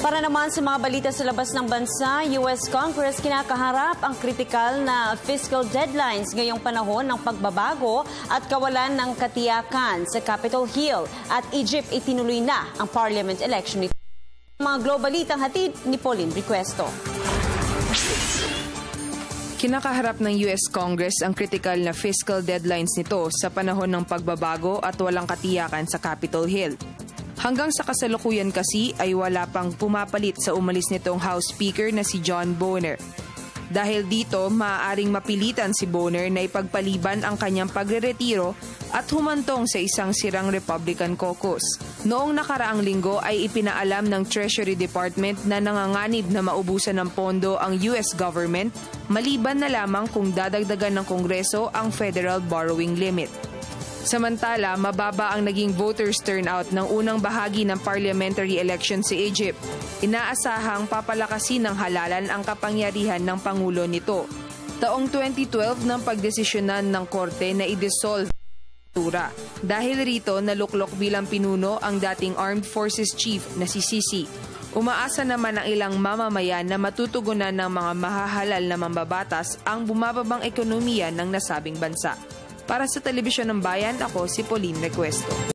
Para naman sa mga balita sa labas ng bansa, US Congress kinakaharap ang kritikal na fiscal deadlines ngayong panahon ng pagbabago at kawalan ng katiyakan sa Capitol Hill. At Egypt itinuloy na ang parliament election nito. Mga globalitang hatid ni Pauline Requesto. Kinakaharap ng US Congress ang kritikal na fiscal deadlines nito sa panahon ng pagbabago at walang katiyakan sa Capitol Hill. Hanggang sa kasalukuyan kasi ay wala pang pumapalit sa umalis nitong House Speaker na si John Boehner. Dahil dito, maaaring mapilitan si Boehner na ipagpaliban ang kanyang pagreretiro at humantong sa isang sirang Republican caucus. Noong nakaraang linggo ay ipinaalam ng Treasury Department na nanganganib na maubusan ng pondo ang US government maliban na lamang kung dadagdagan ng Kongreso ang federal borrowing limit. Samantala, mababa ang naging voters turnout ng unang bahagi ng parliamentary election sa Egypt. Inaasahang papalakasin ng halalan ang kapangyarihan ng Pangulo nito. Taong 2012 nang pagdesisyonan ng korte na i-dissolve dahil rito naluklok bilang pinuno ang dating Armed Forces Chief na si Sisi. Umaasa naman ang ilang mamamayan na matutugunan ng mga mahahalal na mambabatas ang bumababang ekonomiya ng nasabing bansa. Para sa Telebisyon ng Bayan, ako si Pauline Requesto.